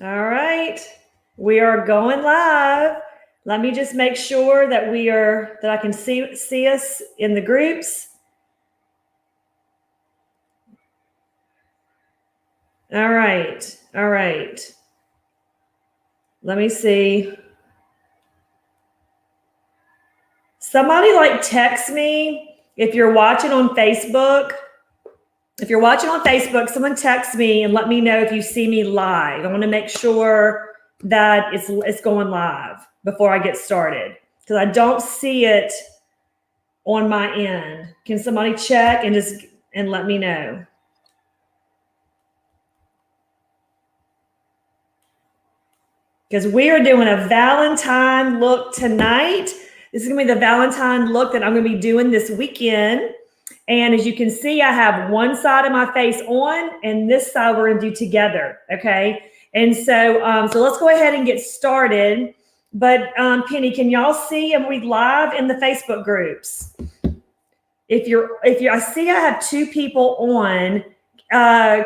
All right, we are going live. Let me just make sure that that I can see us in the groups. All right. Let me see. Somebody text me if you're watching on Facebook. If you're watching on Facebook, someone text me and let me know if you see me live. I want to make sure that it's going live before I get started because I don't see it on my end. Can somebody check and let me know? Because we are doing a Valentine look tonight. This is going to be the Valentine look that I'm going to be doing this weekend. And as you can see, I have one side of my face on and this side we're going to do together. Okay. And so let's go ahead and get started. But Penny, can y'all see? And we live in the Facebook groups. I see I have two people on.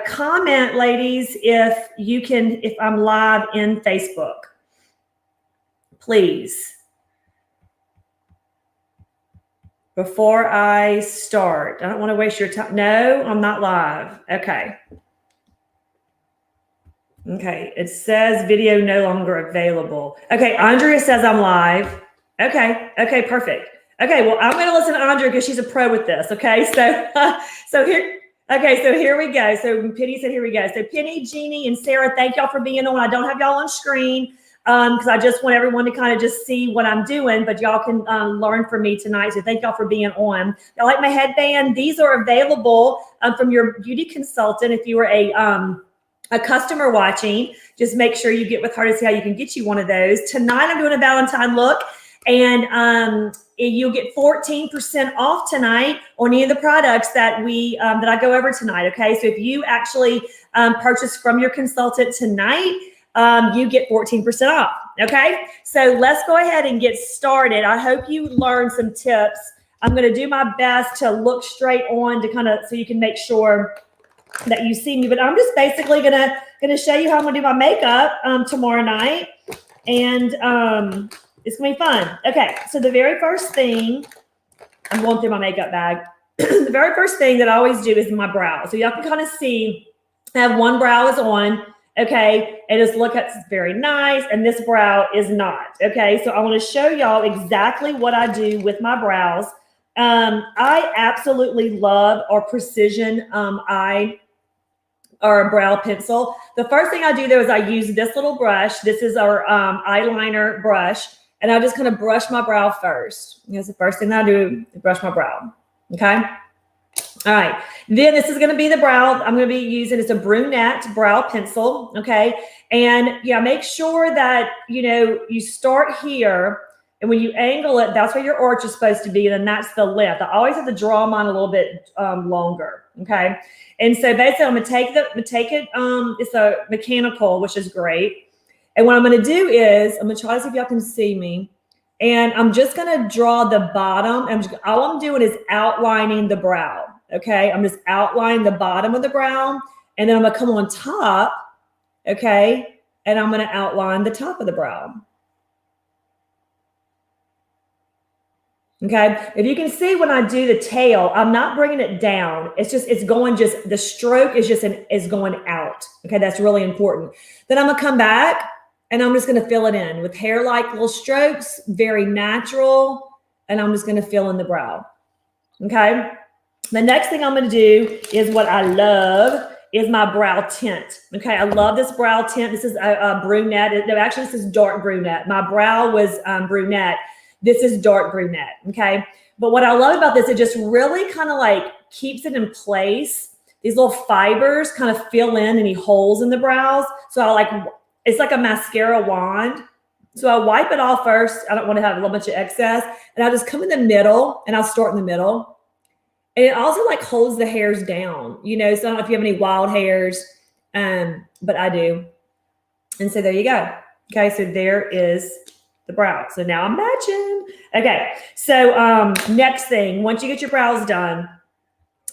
Comment, ladies, if I'm live in Facebook, please. Before I start, I don't want to waste your time. No, I'm not live. Okay. It says video no longer available. Okay, Andrea says I'm live. Okay, perfect. Okay, well, I'm going to listen to Andrea because she's a pro with this. Okay, so here we go. So Penny said, here we go. So Penny, Jeannie, and Sarah, thank y'all for being on. I don't have y'all on screen because I just want everyone to kind of just see what I'm doing, but y'all can learn from me tonight. So thank y'all for being on. Y'all like my headband? These are available from your beauty consultant. If you were a customer watching, just make sure you get with her to see how you can get you one of those. Tonight, I'm doing a Valentine look, and you'll get 14% off tonight on any of the products that I go over tonight. Okay, so if you actually purchase from your consultant tonight, you get 14% off. Okay, so let's go ahead and get started. I hope you learned some tips. I'm going to do my best to look straight on to so you can make sure that you see me. But I'm just basically gonna show you how I'm gonna do my makeup tomorrow night, and it's gonna be fun. Okay, so the very first thing, I'm going through my makeup bag. The very first thing that I always do is my brow. So y'all can kind of see I have one brow is on, okay, and just look at it's very nice, and this brow is not. Okay, so I want to show y'all exactly what I do with my brows. I absolutely love our precision our brow pencil. The first thing I do though is I use this little brush. This is our eyeliner brush, and I just kind of brush my brow first. That's the first thing that I do, brush my brow. Okay. All right. Then this is going to be the brow I'm going to be using. It's a brunette brow pencil. Okay. And yeah, make sure that, you start here, and when you angle it, that's where your arch is supposed to be. And then that's the length. I always have to draw mine a little bit longer. Okay. And so basically I'm going to take it. It's a mechanical, which is great. And what I'm going to do is I'm going to try to see if y'all can see me. And I'm just going to draw the bottom. All I'm doing is outlining the brow. Okay. I'm just outlining the bottom of the brow. And then I'm going to come on top. Okay. And I'm going to outline the top of the brow. Okay, if you can see when I do the tail, I'm not bringing it down. The stroke is going out. Okay, that's really important. Then I'm gonna come back and I'm just gonna fill it in with hair-like little strokes, very natural, and I'm just gonna fill in the brow. Okay, the next thing I'm gonna do is what I love is my brow tint. Okay, I love this brow tint. This is a brunette. No, actually, this is dark brunette. My brow was brunette. This is dark brunette, okay? But what I love about this, it just really kind of keeps it in place. These little fibers kind of fill in any holes in the brows. So it's like a mascara wand. So I wipe it off first. I don't want to have a little bunch of excess. And I'll just come in the middle, and I'll start in the middle. And it also holds the hairs down, so I don't know if you have any wild hairs, but I do. And so there you go. Okay, so there is the brow. So now I'm matching. Okay. So next thing, once you get your brows done,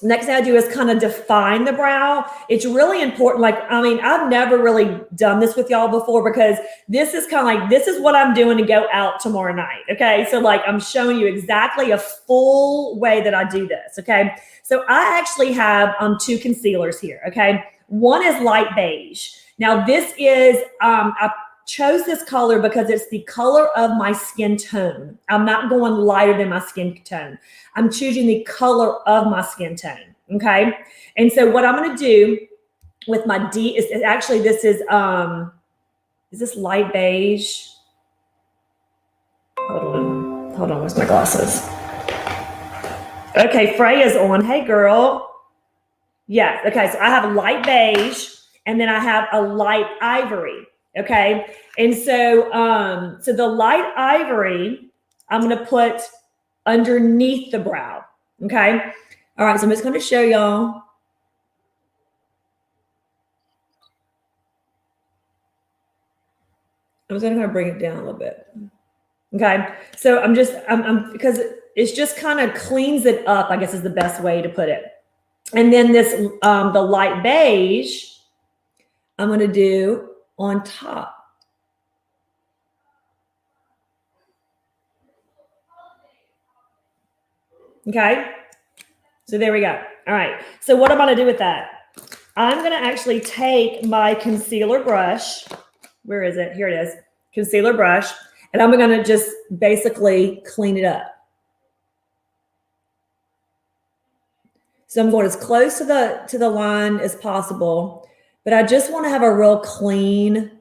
Next thing I do is kind of define the brow. It's really important. Like, I mean, I've never really done this with y'all before because this is kind of like, this is what I'm doing to go out tomorrow night. Okay. So like, I'm showing you exactly a full way that I do this. Okay. So I actually have two concealers here. Okay. One is light beige. Now this is, I chose this color because it's the color of my skin tone. I'm not going lighter than my skin tone. I'm choosing the color of my skin tone, okay? And so what I'm gonna do with my D is actually, this is this light beige? Hold on, where's my glasses? Okay, Freya's on, hey girl. Yeah, okay, so I have light beige and then I have a light ivory, okay? And so, so the light ivory, I'm gonna put underneath the brow, okay? All right, so I'm just gonna show y'all. I'm just gonna bring it down a little bit, okay? So I'm because it's just kind of cleans it up, I guess is the best way to put it. And then this, the light beige, I'm gonna do on top. Okay, so there we go. All right, so what I'm gonna do with that? I'm gonna actually take my concealer brush. Where is it? Here it is, concealer brush. And I'm gonna just basically clean it up. So I'm going as close to the line as possible, but I just wanna have a real clean.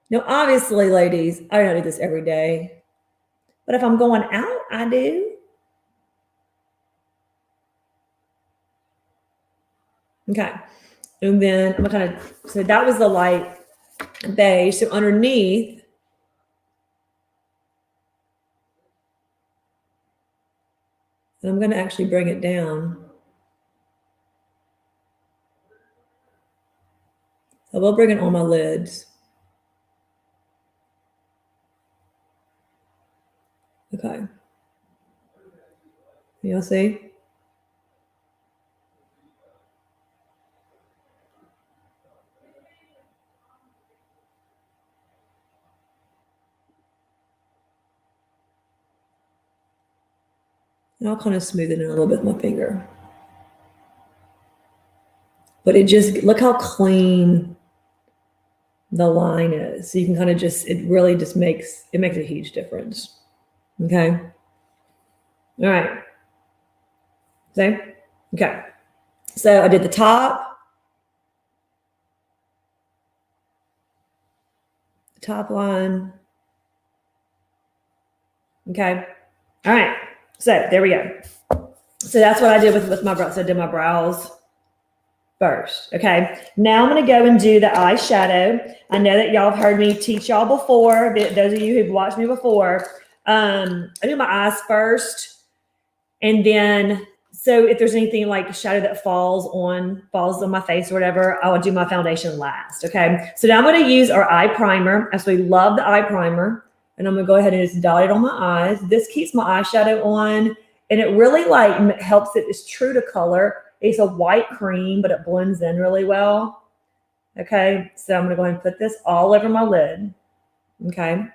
Now, obviously, ladies, I don't do this every day, but if I'm going out, I do. Okay, and then I'm gonna so that was the light beige. So underneath, and I'm gonna actually bring it down. I will bring it on my lids. Okay, y'all see? And I'll kind of smooth it in a little bit with my finger. But it just, look how clean the line is. So you can kind of just, it really just makes a huge difference. Okay. All right. See? Okay. So I did the top line. Okay. All right. So there we go. So that's what I did with my brows. So I did my brows first. Okay. Now I'm going to go and do the eyeshadow. I know that y'all have heard me teach y'all before. Those of you who've watched me before, I do my eyes first. And then, so if there's anything like shadow that falls on my face or whatever, I would do my foundation last. Okay. So now I'm going to use our eye primer. I absolutely love the eye primer. And I'm going to go ahead and just dot it on my eyes. This keeps my eyeshadow on. And it really like helps it. It's true to color. It's a white cream, but it blends in really well. Okay, so I'm gonna go ahead and put this all over my lid. Okay.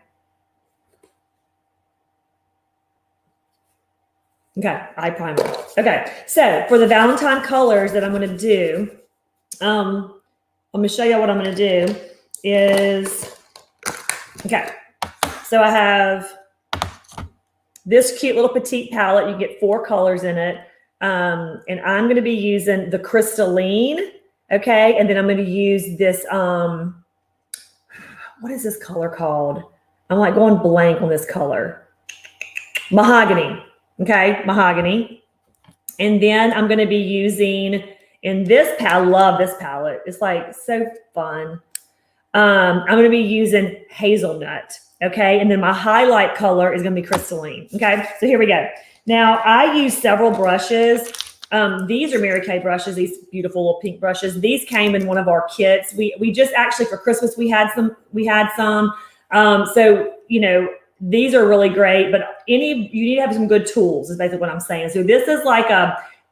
Okay, eye primer. Okay, so for the Valentine colors that I'm gonna do, I'm gonna show you what I'm gonna do is, okay, so I have this cute little petite palette. You get 4 colors in it. And I'm going to be using the crystalline. Okay. And then I'm going to use this, what is this color called? I'm like going blank on this color. Mahogany. Okay. Mahogany. And then I'm going to be using in this palette. I love this palette. It's like so fun. I'm going to be using hazelnut. Okay. And then my highlight color is going to be crystalline. Okay. So here we go. Now I use several brushes. These are Mary Kay brushes, these beautiful little pink brushes. These came in one of our kits. We just actually for Christmas, we had some. So, you know, these are really great, but you need to have some good tools is basically what I'm saying. So this is like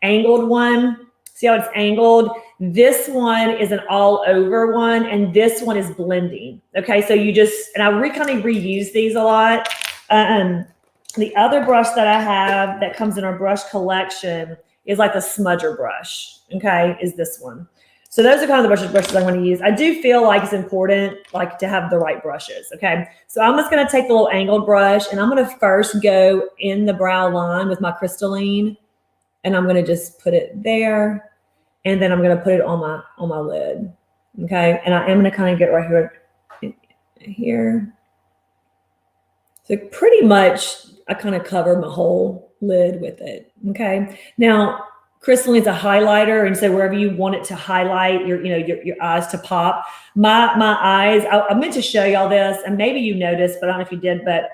angled one. See how it's angled? This one is an all over one, and this one is blending. Okay, so you just, and I kind of reuse these a lot. The other brush that I have that comes in our brush collection is like the smudger brush, okay, is this one. So those are kind of the brushes I want to use. I do feel like it's important like to have the right brushes, okay? So I'm just going to take the little angled brush, and I'm going to first go in the brow line with my crystalline, and I'm going to just put it there, and then I'm going to put it on my lid, okay? And I am going to kind of get right here. So pretty much I kind of cover my whole lid with it, okay? Now, crystalline is a highlighter, and so wherever you want it to highlight your eyes to pop. My eyes, I meant to show y'all this, and maybe you noticed, but I don't know if you did, but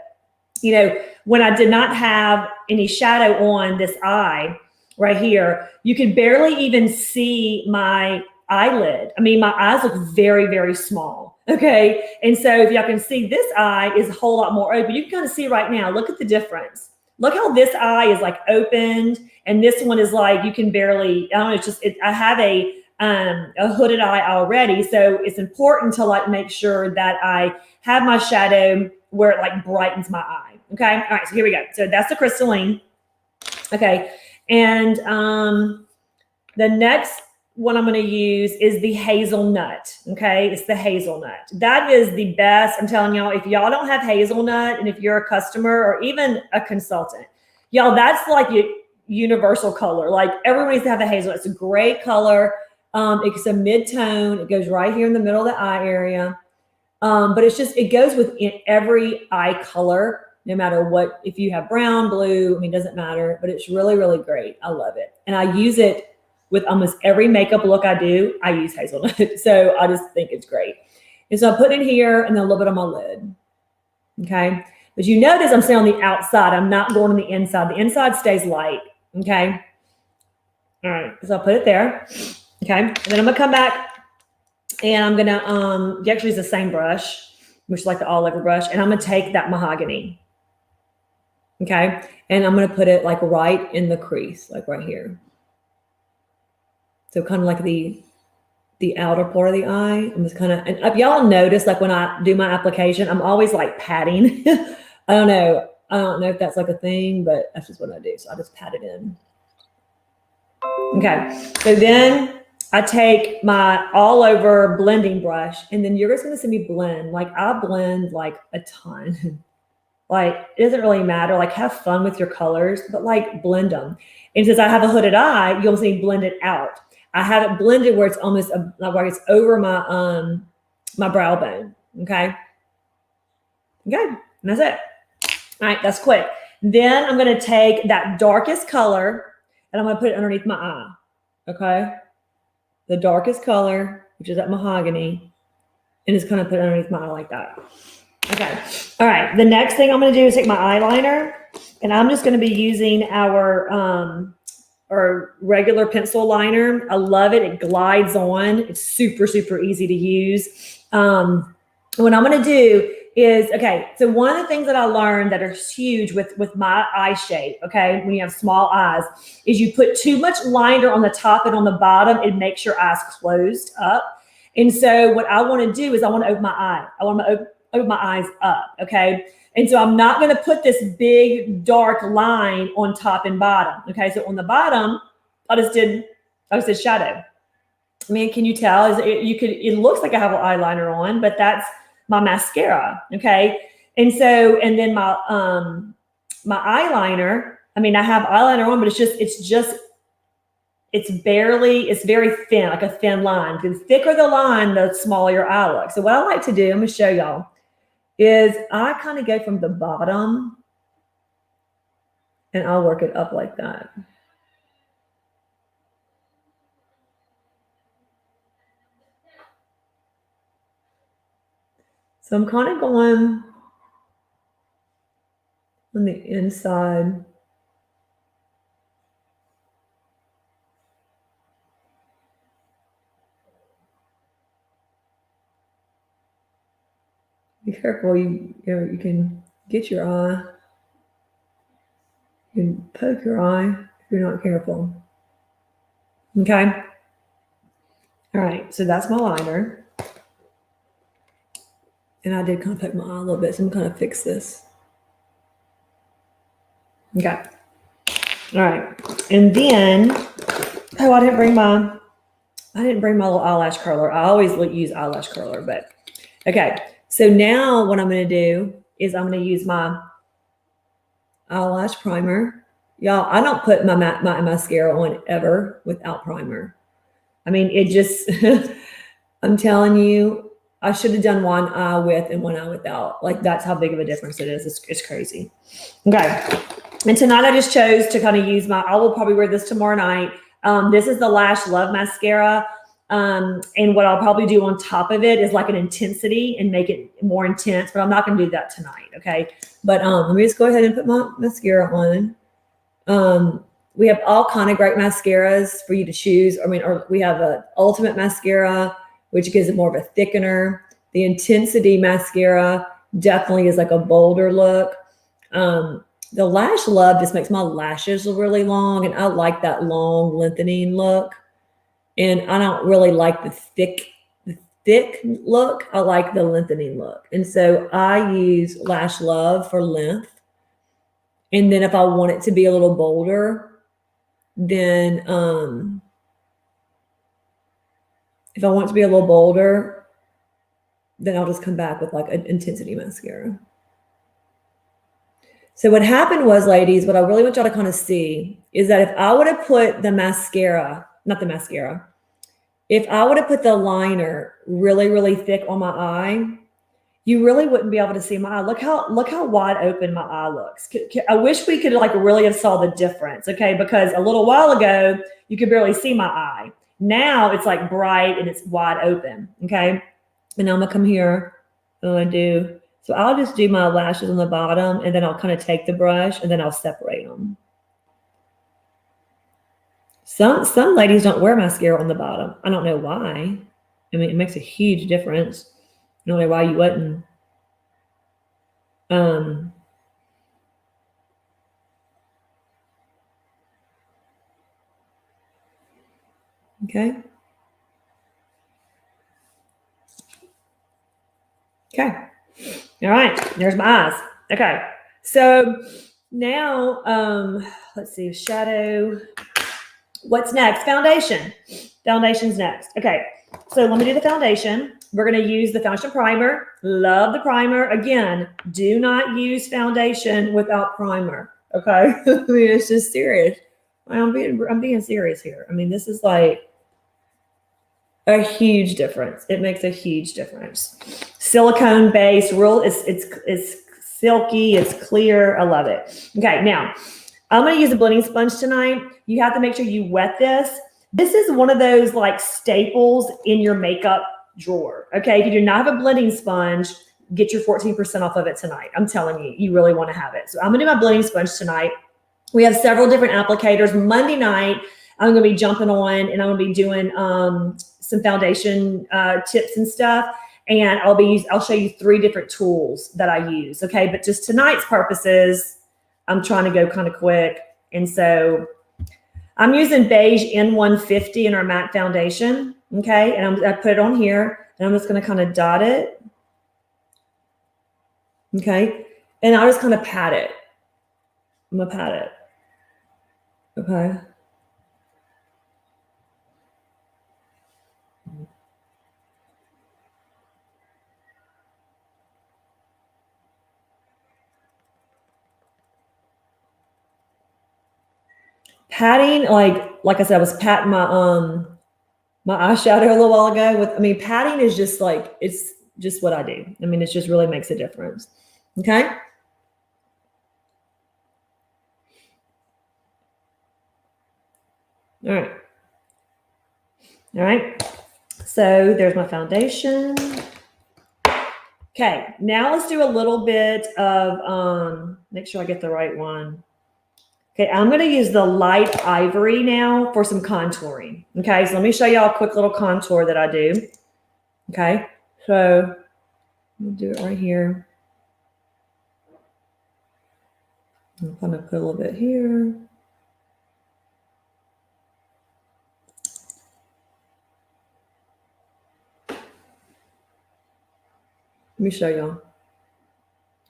when I did not have any shadow on this eye right here, you could barely even see my eyelid. I mean, my eyes look very, very small. Okay. And so if y'all can see, this eye is a whole lot more open. You can kind of see right now, look at the difference. Look how this eye is like opened, and this one is like, you can barely, I don't know, it's just, I have a hooded eye already. So it's important to like make sure that I have my shadow where it like brightens my eye. Okay. All right. So here we go. So that's the crystalline. Okay. And the next one I'm going to use is the hazelnut. Okay. It's the hazelnut. That is the best. I'm telling y'all, if y'all don't have hazelnut, and if you're a customer or even a consultant, y'all, that's like a universal color. Like everyone needs to have a hazelnut. It's a great color. It's a mid-tone. It goes right here in the middle of the eye area. But it's just, it goes with every eye color, no matter what, if you have brown, blue, I mean, it doesn't matter, but it's really, really great. I love it. And I use it with almost every makeup look I do. I use hazelnut. So I just think it's great. And so I put it here and then a little bit on my lid. Okay. But you notice I'm staying on the outside. I'm not going on the inside. The inside stays light. Okay. All right. So I'll put it there. Okay. And then I'm going to come back, and I'm going to actually use the same brush, which is like the all over brush. And I'm going to take that mahogany. Okay. And I'm going to put it like right in the crease, like right here. So kind of like the outer part of the eye. I'm just kind of, and if y'all notice, like when I do my application, I'm always like patting. I don't know if that's like a thing, but that's just what I do. So I just pat it in. Okay. So then I take my all over blending brush, and then you're just going to see me blend. Like I blend like a ton. Like it doesn't really matter. Like have fun with your colors, but like blend them. And since I have a hooded eye, you'll see me blend it out. I have it blended where it's almost like it's over my my brow bone. Okay. Okay. And that's it. All right. That's quick. Then I'm going to take that darkest color, and I'm going to put it underneath my eye. Okay. The darkest color, which is that mahogany, and just kind of put it underneath my eye like that. Okay. All right. The next thing I'm going to do is take my eyeliner, and I'm just going to be using our regular pencil liner. I love it. It glides on. It's super, super easy to use. What I'm going to do is, okay, so one of the things that I learned that are huge with my eye shape, okay, when you have small eyes, is you put too much liner on the top and on the bottom, it makes your eyes closed up. And so what I want to do is I want to open my eye. I want to open my eyes up, okay? And so I'm not going to put this big dark line on top and bottom, okay? So on the bottom, I just did shadow. I mean, can you tell? It looks like I have an eyeliner on, but that's my mascara, okay? And so, and then my eyeliner, I mean, I have eyeliner on, but it's very thin, like a thin line. The thicker the line, the smaller your eye looks. So what I like to do, I'm gonna show y'all, is I kind of go from the bottom and I'll work it up like that. So I'm kind of going on the inside. Be careful, you can get your eye. You can poke your eye if you're not careful. Okay. All right. So that's my liner. And I did kind of poke my eye a little bit, so I'm going to fix this. Okay. All right. And then, oh, I didn't bring my little eyelash curler. I always use eyelash curler, but okay. So now what I'm going to do is I'm going to use my eyelash primer. Y'all, I don't put my mascara on ever without primer. I mean, it just, I'm telling you, I should have done one eye with and one eye without. Like, that's how big of a difference it is. It's crazy. Okay. And tonight I just chose to kind of use I will probably wear this tomorrow night. This is the Lash Love Mascara. And what I'll probably do on top of it is like an intensity and make it more intense, but I'm not going to do that tonight. Okay. But let me just go ahead and put my mascara on. We have all kind of great mascaras for you to choose. I mean, or we have a Ultimate Mascara, which gives it more of a thickener. The Intensity Mascara definitely is like a bolder look. The Lash Love just makes my lashes really long, and I like that long lengthening look. And I don't really like the thick look. I like the lengthening look. And so I use Lash Love for length. And then if I want it to be a little bolder, then if I want it to be a little bolder, then I'll just come back with like an Intensity Mascara. So what happened was, ladies, what I really want y'all to kind of see is that if I would have put the mascara, if I would have put the liner really, really thick on my eye, you really wouldn't be able to see my eye. Look how wide open my eye looks. I wish we could like really have saw the difference, okay? Because a little while ago, you could barely see my eye. Now it's like bright and it's wide open, okay? And I'm gonna come here and I'm gonna so I'll just do my lashes on the bottom, and then I'll kind of take the brush and then I'll separate them. Some ladies don't wear mascara on the bottom. I don't know why. I mean, it makes a huge difference. I don't know why you wouldn't. Okay. Okay. All right. There's my eyes. Okay. So now, let's see, shadow. What's next? Foundation. Foundation's next. Okay. So let me do the foundation. We're going to use the foundation primer. Love the primer. Again, do not use foundation without primer. Okay. I mean, it's just serious. I'm being serious here. I mean, this is like a huge difference. It makes a huge difference. Silicone base, it's silky, it's clear. I love it. Okay, now I'm going to use a blending sponge tonight. You have to make sure you wet this. This is one of those like staples in your makeup drawer. Okay, if you do not have a blending sponge, get your 14% off of it tonight. I'm telling you, you really want to have it. So I'm going to do my blending sponge tonight. We have several different applicators. Monday night, I'm going to be jumping on and I'm going to be doing some foundation tips and stuff. And I'll show you 3 different tools that I use. Okay. But just tonight's purposes, I'm trying to go kind of quick. And so I'm using beige N150 in our matte foundation. Okay. And I put it on here and I'm just going to kind of dot it. Okay. And I'll just kind of pat it. I'm going to pat it. Okay. Patting, like I said, I was patting my eyeshadow a little while ago. Patting is just like, it's just what I do. I mean, it just really makes a difference. Okay. All right. All right. So there's my foundation. Okay. Now let's do a little bit of, make sure I get the right one. Okay, I'm going to use the light ivory now for some contouring. Okay, so let me show y'all a quick little contour that I do. Okay, so I'll do it right here. I'm going to put a little bit here. Let me show y'all.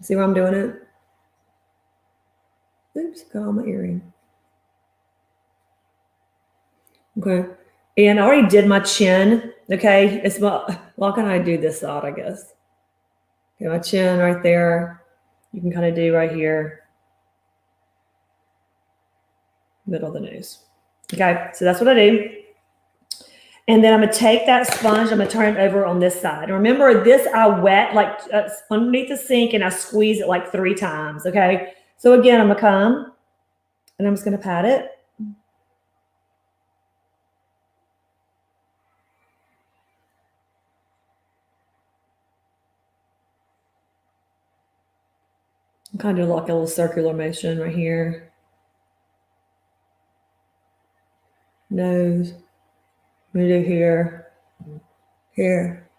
See where I'm doing it? Oops, got all my earring. Okay. And I already did my chin. Okay. It's well, can I do this side, I guess? Okay, my chin right there. You can kind of do right here. Middle of the nose. Okay, so that's what I do. And then I'm gonna take that sponge, I'm gonna turn it over on this side. And remember, this I wet like underneath the sink and I squeeze it like 3 times, okay? So again, I'm gonna come and I'm just gonna pat it. I'm kind of doing like a little circular motion right here. Nose. I'm gonna do here, here.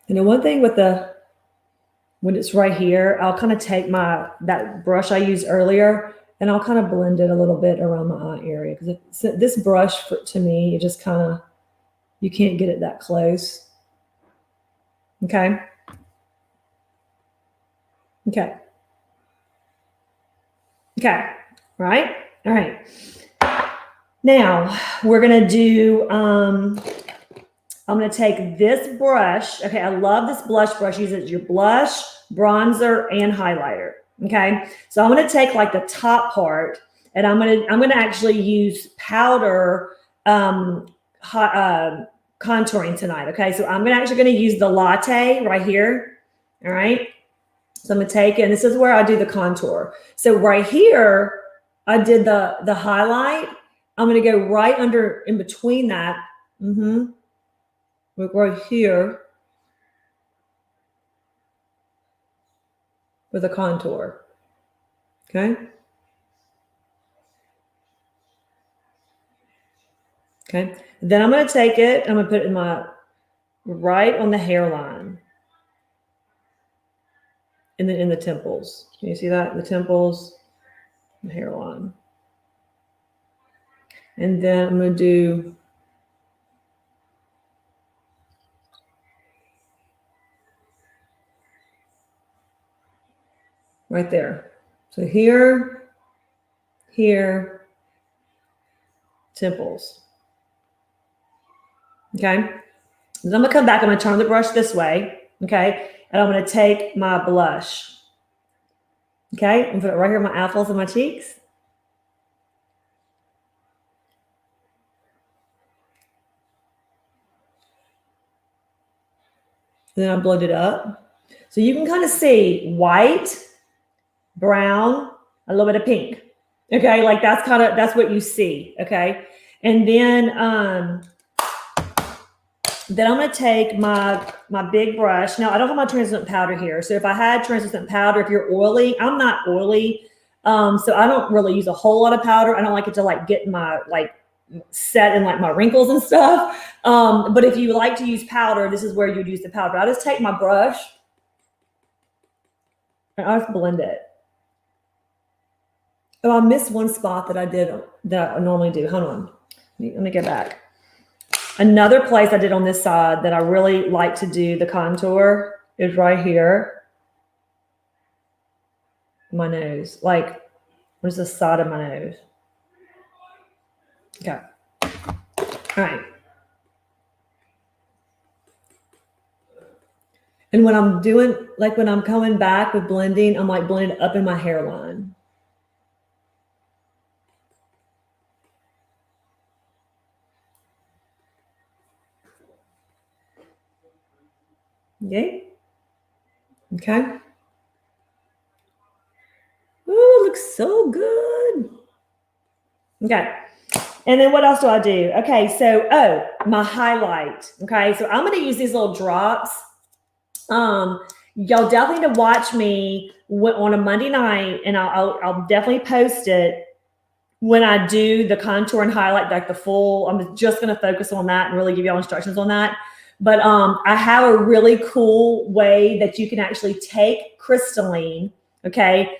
And the one thing with when it's right here, I'll kind of take that brush I used earlier and I'll kind of blend it a little bit around my eye area. Because this brush, to me, it just kind of, you can't get it that close. Okay. Okay. Okay. Right. All right. Now we're going to do, I'm going to take this brush. Okay. I love this blush brush. Use it as your blush, bronzer, and highlighter. Okay. So I'm going to take like the top part and I'm going to actually use powder, contouring tonight. Okay. So I'm actually going to use the latte right here. All right. So I'm going to take it, and this is where I do the contour. So right here, I did the highlight. I'm going to go right under in between that. Right here with a contour. Okay. Okay. Then I'm going to take it. I'm going to put it in right on the hairline. And then in the temples. Can you see that? The temples, the hairline. And then I'm going to do right there. So here, temples. Okay. Then I'm going to come back. I'm going to turn the brush this way. Okay. And I'm going to take my blush. Okay. And put it right here on my apples and my cheeks. And then I blend it up. So you can kind of see white, brown, a little bit of pink. Okay. Like that's what you see. Okay. And then I'm going to take my big brush. Now, I don't have my translucent powder here. So if I had translucent powder, if you're oily, I'm not oily. So I don't really use a whole lot of powder. I don't like it to like get my set in like my wrinkles and stuff. But if you like to use powder, this is where you'd use the powder. I just take my brush and I just blend it. Oh, I missed one spot that I normally do. Hold on. Let me get back. Another place I did on this side that I really like to do the contour is right here. My nose. Like, where's the side of my nose? Okay. All right. And when I'm doing, like when I'm coming back with blending, I'm like blending up in my hairline. Okay. Okay. Oh, it looks so good. Okay. And then what else do I do? Okay. So, my highlight. Okay. So I'm going to use these little drops. Y'all definitely need to watch me on a Monday night, and I'll definitely post it when I do the contour and highlight, like the full. I'm just going to focus on that and really give y'all instructions on that. But I have a really cool way that you can actually take crystalline, okay,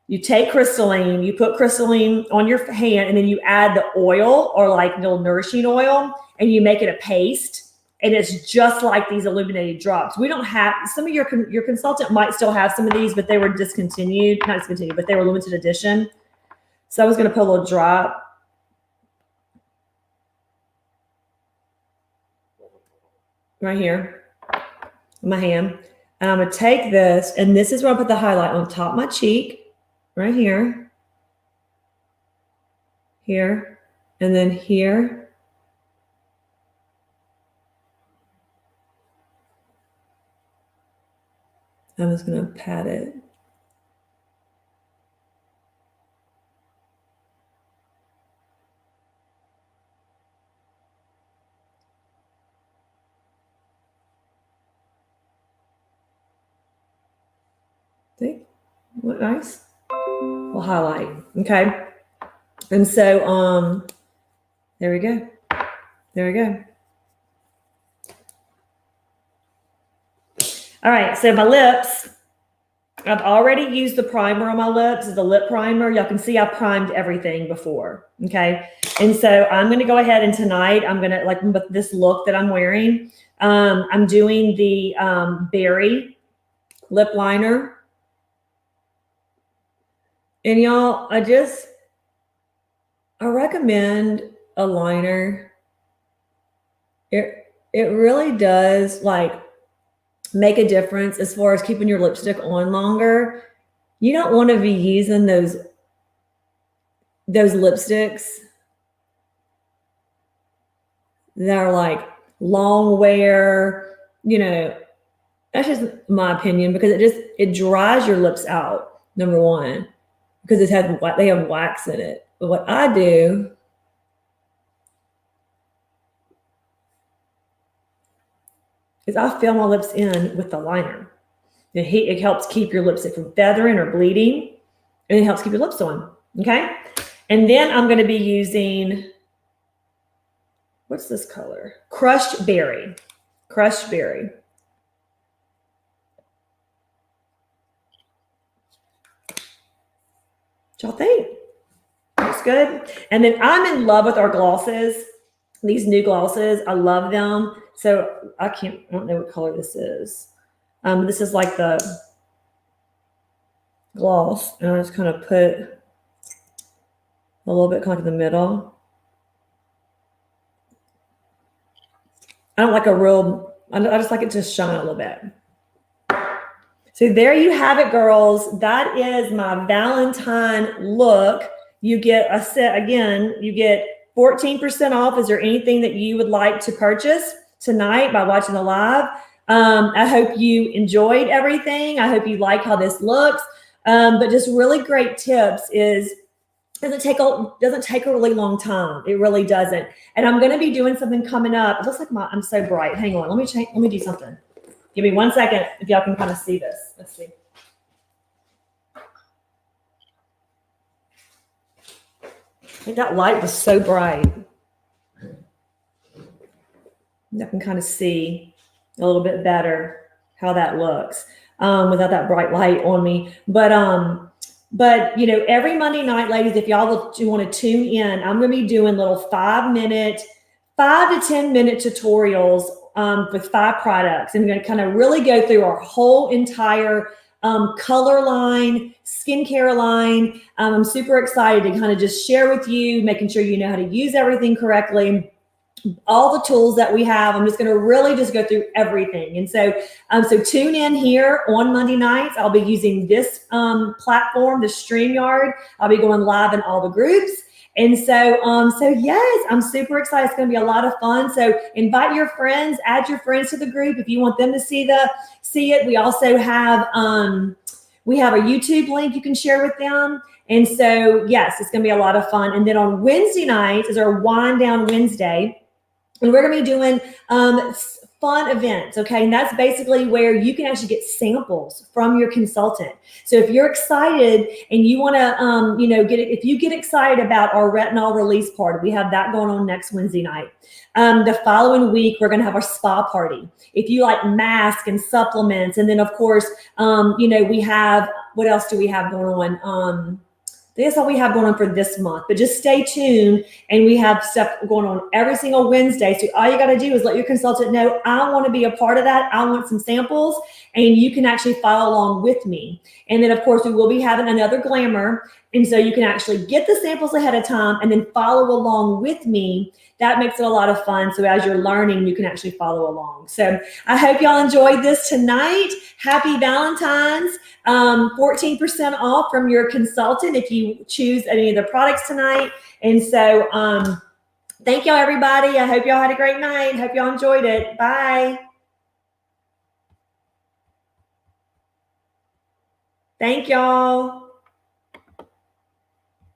You take crystalline, you put crystalline on your hand, and then you add the oil or like little nourishing oil, and you make it a paste. And it's just like these illuminated drops. We don't have, some of your consultant might still have some of these, but they were discontinued, not discontinued, but they were limited edition. So I was going to put a little drop. Right here on my hand. And I'm going to take this, and this is where I put the highlight on top of my cheek. Right here, here, and then here. I'm just going to pat it. See? Look nice. We'll highlight. Okay. And so there we go. There we go. All right, so my lips, I've already used the primer on my lips, the lip primer. Y'all can see I primed everything before, okay? And so I'm gonna go ahead and tonight, I'm gonna, like with this look that I'm wearing, I'm doing the berry lip liner. And y'all, I recommend a liner. It really does like make a difference as far as keeping your lipstick on longer. You don't want to be using those lipsticks that are like long wear, you know. That's just my opinion, because it dries your lips out, number one, because they have wax in it. But what I do is I fill my lips in with the liner. It helps keep your lipstick from feathering or bleeding, and it helps keep your lips on, okay? And then I'm going to be using, what's this color? Crushed Berry. Crushed Berry. What y'all think? Looks good. And then I'm in love with our glosses. These new glosses, I love them. So I don't know what color this is. This is like the gloss, and I just kind of put a little bit kind of in the middle. I don't like I just like it to shine a little bit. So there you have it, girls. That is my Valentine look. You get a set, again, you get 14% off. Is there anything that you would like to purchase tonight by watching the live? I hope you enjoyed everything. I hope you like how this looks. But just really great tips doesn't take a really long time. It really doesn't. And I'm going to be doing something coming up. It looks like I'm so bright. Hang on. Let me do something. Give me 1 second if y'all can kind of see this. Let's see. I think that light was so bright. I can kind of see a little bit better how that looks without that bright light on me. But you know, every Monday night, ladies, if y'all want to tune in, I'm going to be doing little 5 to 10 minute tutorials with 5 products. And we're going to kind of really go through our whole entire color line, skincare line. I'm super excited to kind of just share with you, making sure you know how to use everything correctly. All the tools that we have. I'm just going to really just go through everything. And so, so tune in here on Monday nights. I'll be using this platform, the StreamYard. I'll be going live in all the groups. And so yes, I'm super excited. It's going to be a lot of fun. So invite your friends, add your friends to the group if you want them to see it. We also have a YouTube link you can share with them. And so yes, it's going to be a lot of fun. And then on Wednesday nights is our Wind Down Wednesday. And we're going to be doing fun events, okay? And that's basically where you can actually get samples from your consultant. So if you're excited and you want to, if you get excited about our retinol release party, we have that going on next Wednesday night. The following week, we're going to have our spa party. If you like masks and supplements, and then of course, we have what else do we have going on? That's all we have going on for this month, but just stay tuned, and we have stuff going on every single Wednesday. So all you got to do is let your consultant know, I want to be a part of that. I want some samples, and you can actually follow along with me. And then of course we will be having another glamour. And so you can actually get the samples ahead of time and then follow along with me. That makes it a lot of fun. So as you're learning, you can actually follow along. So I hope y'all enjoyed this tonight. Happy Valentine's. 14% off from your consultant if you choose any of the products tonight. And so thank y'all, everybody. I hope y'all had a great night. Hope y'all enjoyed it. Bye. Thank y'all.